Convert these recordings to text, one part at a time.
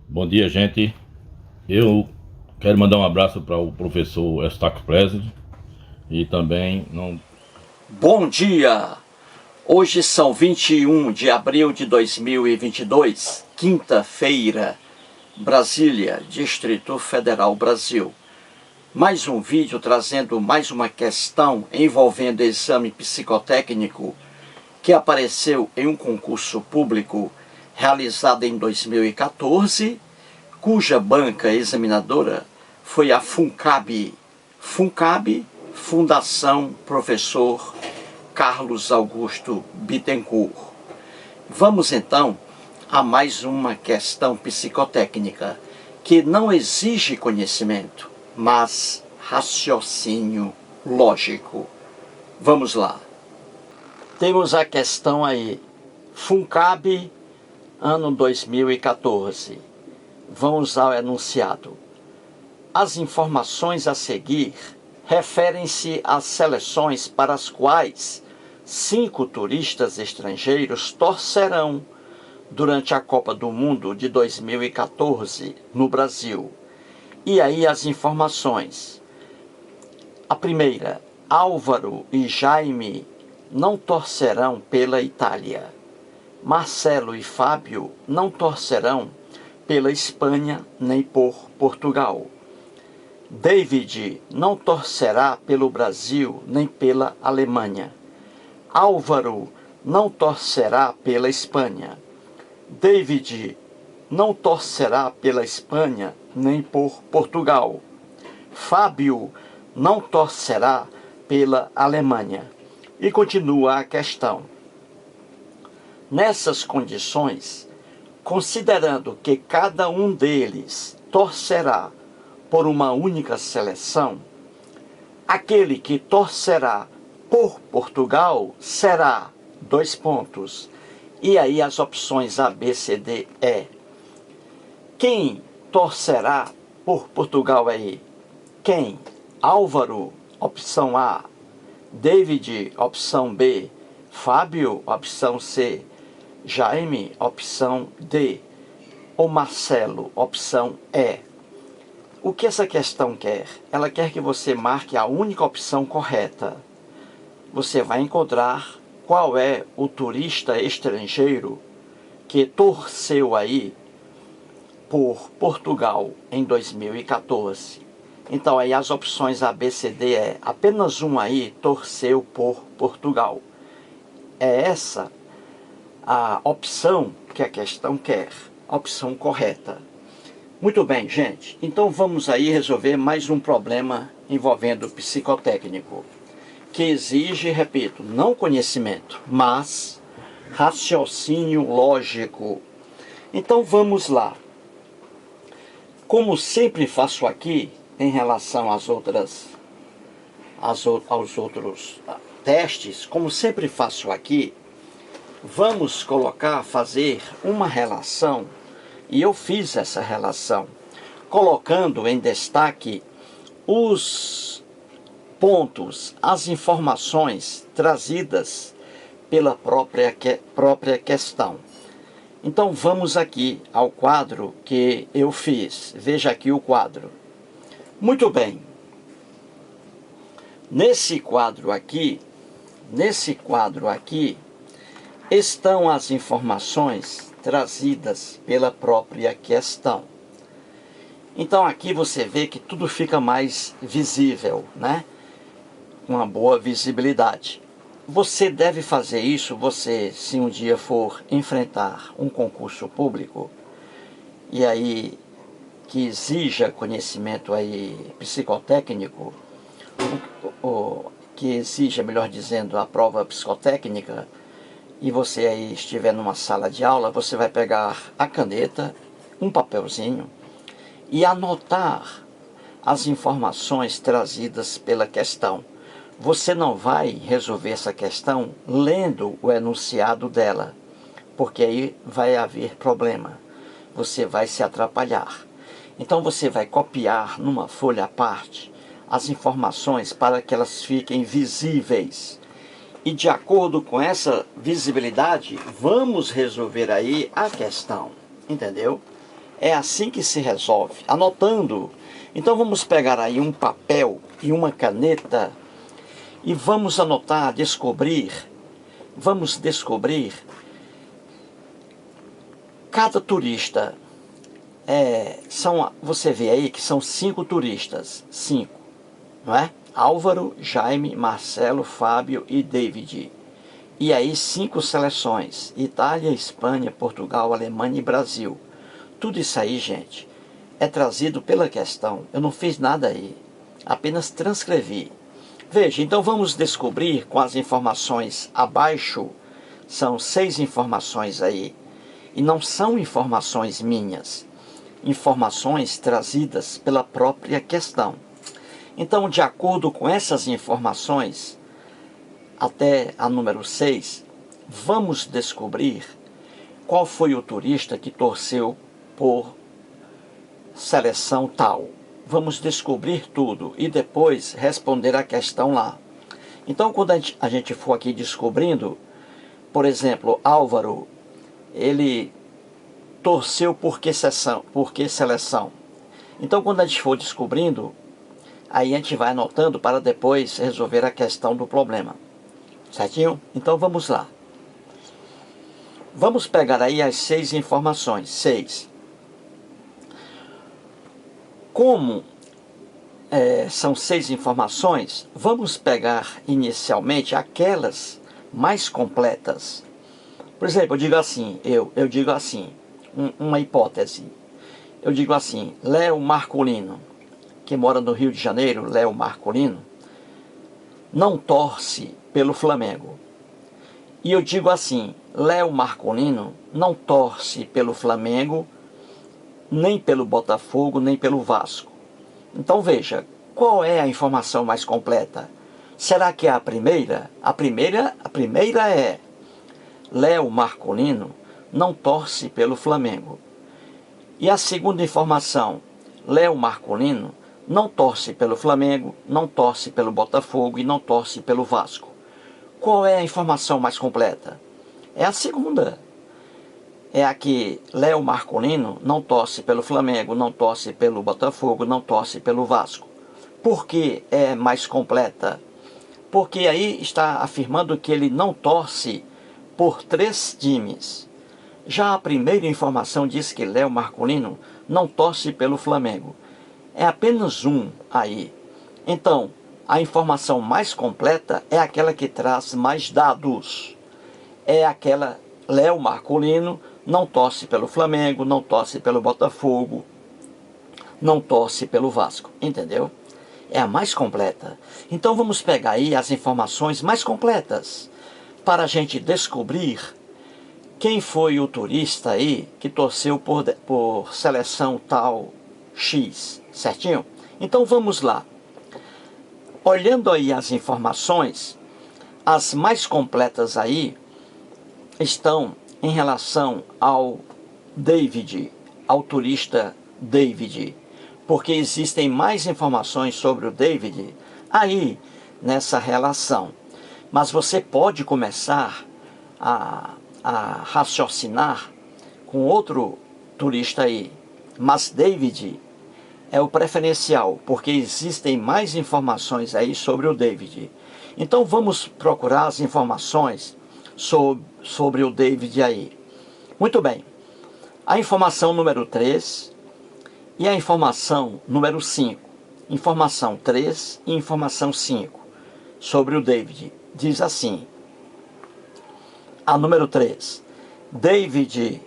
Bom dia, gente. Eu quero mandar um abraço para o professor Eustáquio Preside e também não. Bom dia! Hoje são 21 de abril de 2022, quinta-feira, Brasília, Distrito Federal, Brasil. Mais um vídeo trazendo mais uma questão envolvendo exame psicotécnico que apareceu em um concurso público realizado em 2014, cuja banca examinadora foi a FUNCAB. FUNCAB, Fundação Professor Carlos Augusto Bittencourt. Vamos então a mais uma questão psicotécnica que não exige conhecimento, mas raciocínio lógico. Vamos lá. Temos a questão aí, FUNCAB, ano 2014. Vamos ao enunciado. As informações a seguir referem-se às seleções para as quais 5 turistas estrangeiros torcerão durante a Copa do Mundo de 2014 no Brasil. E aí as informações. A primeira, Álvaro e Jaime não torcerão pela Itália. Marcelo e Fábio não torcerão pela Espanha nem por Portugal. David não torcerá pelo Brasil nem pela Alemanha. Álvaro não torcerá pela Espanha. David não torcerá pela Espanha nem por Portugal. Fábio não torcerá pela Alemanha. E continua a questão. Nessas condições, considerando que cada um deles torcerá por uma única seleção, aquele que torcerá por Portugal será ... E aí as opções A, B, C, D, E. Quem torcerá por Portugal aí? Quem? Álvaro, opção A. David, opção B. Fábio, opção C. Jaime, opção D. Ou Marcelo, opção E. O que essa questão quer? Ela quer que você marque a única opção correta. Você vai encontrar qual é o turista estrangeiro que torceu aí por Portugal em 2014. Então aí as opções A, B, C, D é apenas um aí torceu por Portugal. É essa a opção que a questão quer, a opção correta. Muito bem, gente. Então vamos aí resolver mais um problema envolvendo psicotécnico, que exige, repito, não conhecimento, mas raciocínio lógico. Então vamos lá. Como sempre faço aqui, em relação aos outros testes, como sempre faço aqui, vamos fazer uma relação, e eu fiz essa relação, colocando em destaque os pontos, as informações trazidas pela própria questão. Então vamos aqui ao quadro que eu fiz. Veja aqui o quadro. Muito bem. Nesse quadro aqui estão as informações trazidas pela própria questão. Então aqui você vê que tudo fica mais visível, né? Uma boa visibilidade. Você deve fazer isso, se um dia for enfrentar um concurso público, e aí que exija conhecimento aí psicotécnico, que exija, melhor dizendo, a prova psicotécnica, e você aí estiver numa sala de aula, você vai pegar a caneta, um papelzinho, e anotar as informações trazidas pela questão. Você não vai resolver essa questão lendo o enunciado dela, porque aí vai haver problema. Você vai se atrapalhar. Então você vai copiar numa folha à parte as informações para que elas fiquem visíveis. E de acordo com essa visibilidade, vamos resolver aí a questão. Entendeu? É assim que se resolve, anotando. Então vamos pegar aí um papel e uma caneta e vamos anotar, vamos descobrir cada turista. Você vê aí que são 5 turistas, 5, não é? Álvaro, Jaime, Marcelo, Fábio e David. E aí 5 seleções: Itália, Espanha, Portugal, Alemanha e Brasil. Tudo isso aí, gente, é trazido pela questão. Eu não fiz nada aí, apenas transcrevi. Veja, então vamos descobrir com as informações abaixo. São 6 informações aí. E não são informações minhas. Informações trazidas pela própria questão. Então, de acordo com essas informações, até a número 6, vamos descobrir qual foi o turista que torceu por seleção tal. Vamos descobrir tudo e depois responder a questão lá. Então, quando a gente for aqui descobrindo, por exemplo, Álvaro, ele torceu por que seleção? Então, quando a gente for descobrindo, aí a gente vai anotando para depois resolver a questão do problema. Certinho? Então, vamos lá. Vamos pegar aí as 6 informações. 6. Como são 6 informações, vamos pegar inicialmente aquelas mais completas. Por exemplo, eu digo assim, uma hipótese. Eu digo assim: Léo Marcolino, que mora no Rio de Janeiro, Léo Marcolino, não torce pelo Flamengo. E eu digo assim: Léo Marcolino não torce pelo Flamengo, nem pelo Botafogo, nem pelo Vasco. Então veja, qual é a informação mais completa? Será que é a primeira? A primeira é: Léo Marcolino não torce pelo Flamengo. E a segunda informação: Léo Marcolino não torce pelo Flamengo, não torce pelo Botafogo e não torce pelo Vasco. Qual é a informação mais completa? É a segunda. É a que Léo Marcolino não torce pelo Flamengo, não torce pelo Botafogo, não torce pelo Vasco. Por que é mais completa? Porque aí está afirmando que ele não torce por 3 times. Já a primeira informação diz que Léo Marcolino não torce pelo Flamengo. É apenas um aí. Então, a informação mais completa é aquela que traz mais dados. É aquela: Léo Marcolino não torce pelo Flamengo, não torce pelo Botafogo, não torce pelo Vasco. Entendeu? É a mais completa. Então vamos pegar aí as informações mais completas para a gente descobrir quem foi o turista aí que torceu por seleção tal X, certinho? Então vamos lá. Olhando aí as informações, as mais completas aí estão em relação ao David, ao turista David, porque existem mais informações sobre o David aí nessa relação. Mas você pode começar a raciocinar com outro turista aí. Mas David é o preferencial, porque existem mais informações aí sobre o David. Então vamos procurar as informações sobre o David aí. Muito bem. A informação número 3 e a informação número 5. Informação 3 e informação 5 sobre o David. Diz assim: a número 3. David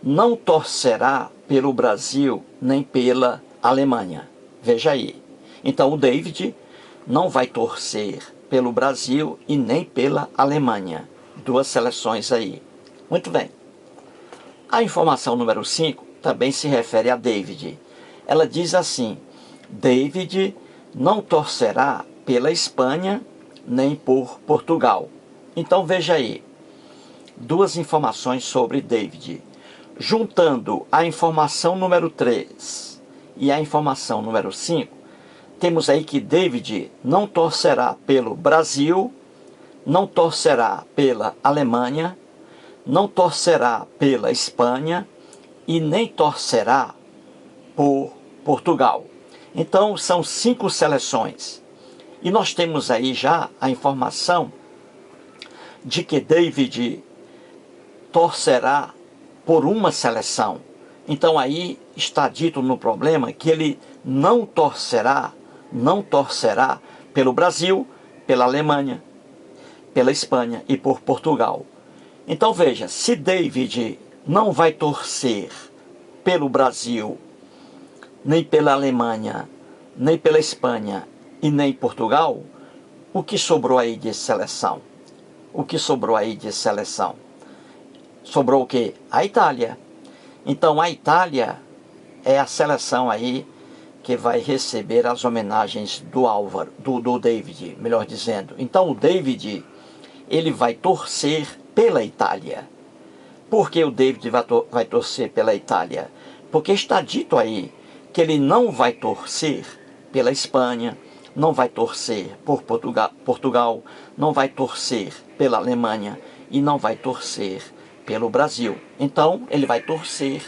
não torcerá pelo Brasil nem pela Alemanha. Veja aí. Então o David não vai torcer pelo Brasil e nem pela Alemanha. 2 seleções aí. Muito bem. A informação número 5 também se refere a David. Ela diz assim: David não torcerá pela Espanha nem por Portugal. Então veja aí, 2 informações sobre David. Juntando a informação número 3 e a informação número 5, temos aí que David não torcerá pelo Brasil, não torcerá pela Alemanha, não torcerá pela Espanha e nem torcerá por Portugal. Então são 5 seleções. E nós temos aí já a informação de que David torcerá por uma seleção. Então aí está dito no problema que ele não torcerá pelo Brasil, pela Alemanha, pela Espanha e por Portugal. Então veja, se David não vai torcer pelo Brasil, nem pela Alemanha, nem pela Espanha e nem Portugal, o que sobrou aí de seleção? O que sobrou aí de seleção? Sobrou o quê? A Itália. Então a Itália é a seleção aí que vai receber as homenagens do Álvaro, do David, melhor dizendo. Então o David, ele vai torcer pela Itália. Por que o David vai torcer pela Itália? Porque está dito aí que ele não vai torcer pela Espanha, não vai torcer por Portugal, não vai torcer pela Alemanha e não vai torcer pelo Brasil. Então ele vai torcer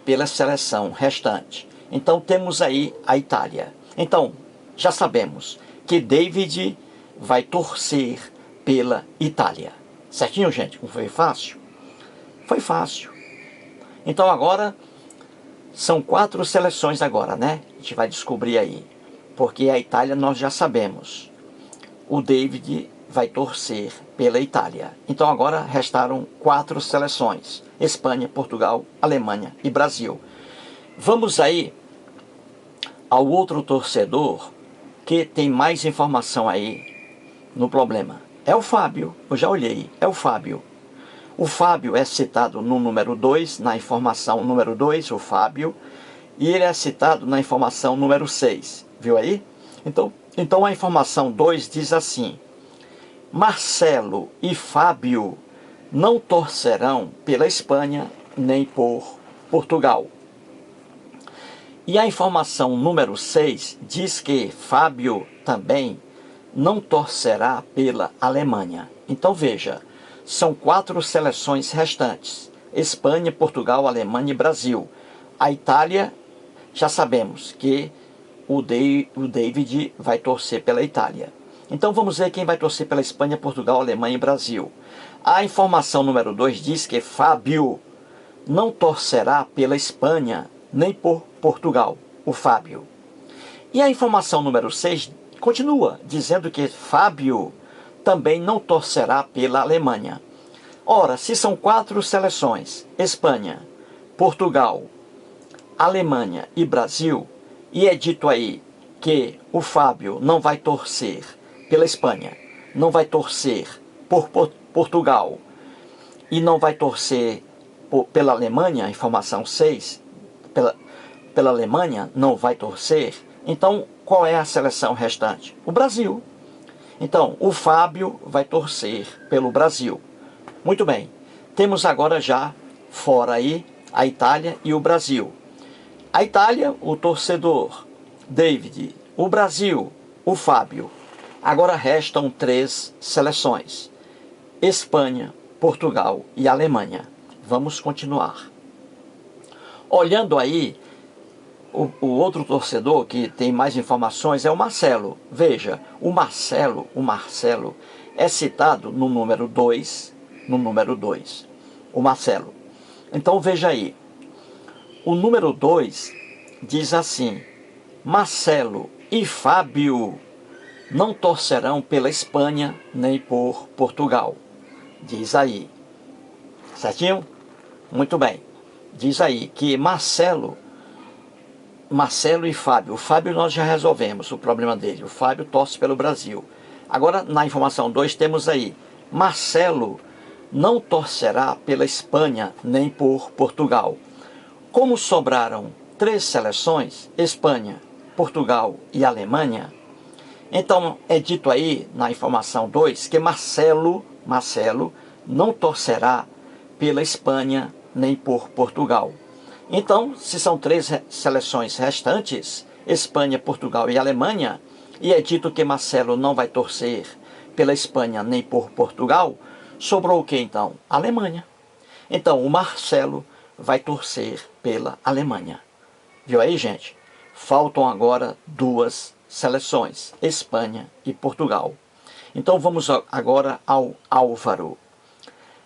pela seleção restante. Então temos aí a Itália. Então já sabemos que David vai torcer pela Itália. Certinho, gente? Foi fácil? Foi fácil. Então agora são 4 seleções agora, né? A gente vai descobrir aí. Porque a Itália nós já sabemos. O David vai torcer pela Itália. Então agora restaram 4 seleções: Espanha, Portugal, Alemanha e Brasil. Vamos aí ao outro torcedor que tem mais informação aí no problema. É o Fábio, eu já olhei, é o Fábio. O Fábio é citado no número 2, na informação número 2, o Fábio, e ele é citado na informação número 6, viu aí? Então a informação 2 diz assim: Marcelo e Fábio não torcerão pela Espanha nem por Portugal. E a informação número 6 diz que Fábio também não torcerá pela Alemanha. Então veja, são 4 seleções restantes: Espanha, Portugal, Alemanha e Brasil. A Itália, já sabemos que o David vai torcer pela Itália. Então vamos ver quem vai torcer pela Espanha, Portugal, Alemanha e Brasil. A informação número 2 diz que Fábio não torcerá pela Espanha nem por Portugal, o Fábio. E a informação número 6 continua dizendo que Fábio também não torcerá pela Alemanha. Ora, se são 4 seleções, Espanha, Portugal, Alemanha e Brasil, e é dito aí que o Fábio não vai torcer pela Espanha, não vai torcer por Portugal e não vai torcer pela Alemanha, informação 6, pela Alemanha não vai torcer, então qual é a seleção restante? O Brasil. Então o Fábio vai torcer pelo Brasil. Muito bem, temos agora já fora aí a Itália e o Brasil. A Itália, o torcedor David, o Brasil, o Fábio. Agora restam 3 seleções: Espanha, Portugal e Alemanha. Vamos continuar. Olhando aí, o outro torcedor que tem mais informações é o Marcelo. Veja, o Marcelo é citado no número 2, o Marcelo. Então veja aí, o número 2 diz assim: Marcelo e Fábio não torcerão pela Espanha nem por Portugal. Diz aí. Certinho? Muito bem. Diz aí que Marcelo e Fábio. O Fábio nós já resolvemos o problema dele. O Fábio torce pelo Brasil. Agora, na informação 2, temos aí: Marcelo não torcerá pela Espanha nem por Portugal. Como sobraram 3 seleções, Espanha, Portugal e Alemanha, então é dito aí na informação 2 que Marcelo não torcerá pela Espanha nem por Portugal. Então, se são 3 seleções restantes, Espanha, Portugal e Alemanha, e é dito que Marcelo não vai torcer pela Espanha nem por Portugal, sobrou o que então? Alemanha. Então o Marcelo vai torcer pela Alemanha. Viu aí, gente? Faltam agora duas seleções, Espanha e Portugal. Então vamos agora ao Álvaro.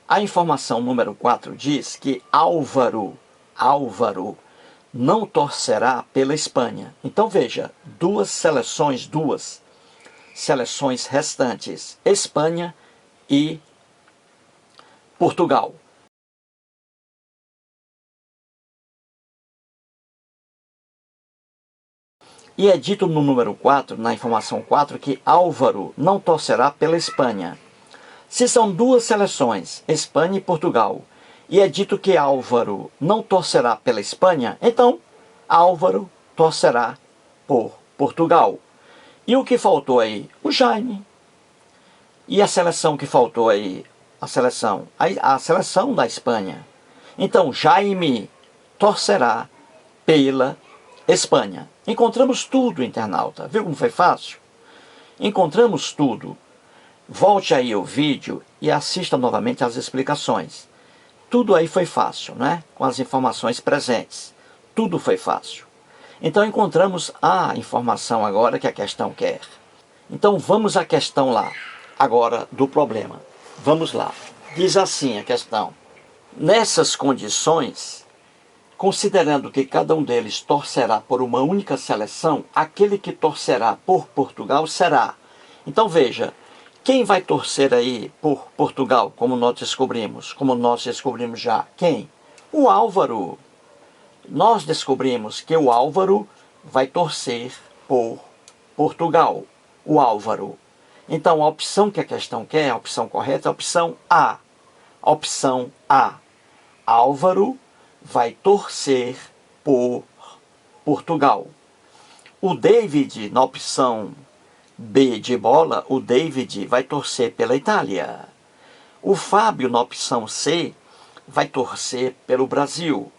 A informação número 4 diz que Álvaro não torcerá pela Espanha. Então veja, duas seleções restantes, Espanha e Portugal. E é dito no número 4, na informação 4, que Álvaro não torcerá pela Espanha. Se são duas seleções, Espanha e Portugal, e é dito que Álvaro não torcerá pela Espanha, então Álvaro torcerá por Portugal. E o que faltou aí? O Jaime. E a seleção que faltou aí? A seleção da Espanha. Então Jaime torcerá pela Espanha. Encontramos tudo, internauta. Viu como foi fácil? Encontramos tudo. Volte aí o vídeo e assista novamente as explicações. Tudo aí foi fácil, né? Com as informações presentes. Tudo foi fácil. Então encontramos a informação agora que a questão quer. Então vamos à questão lá, agora do problema. Vamos lá. Diz assim a questão. Nessas condições, considerando que cada um deles torcerá por uma única seleção, aquele que torcerá por Portugal será. Então veja, quem vai torcer aí por Portugal, como nós descobrimos já? Quem? O Álvaro. Nós descobrimos que o Álvaro vai torcer por Portugal. O Álvaro. Então a opção que a questão quer, a opção correta, é a opção A. Opção A. Álvaro vai torcer por Portugal. O David, na opção B de bola, o David vai torcer pela Itália. O Fábio, na opção C, vai torcer pelo Brasil.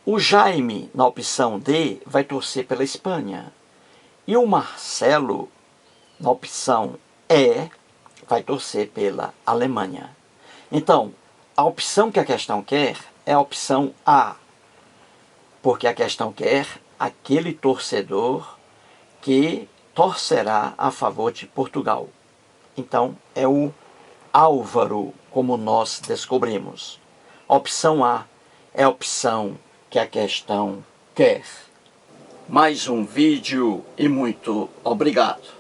O Jaime, na opção D, vai torcer pela Espanha. E o Marcelo, na opção E, vai torcer pela Alemanha. Então, a opção que a questão quer é a opção A, porque a questão quer aquele torcedor que torcerá a favor de Portugal. Então, é o Álvaro, como nós descobrimos. A opção A é a opção que a questão quer. Mais um vídeo e muito obrigado.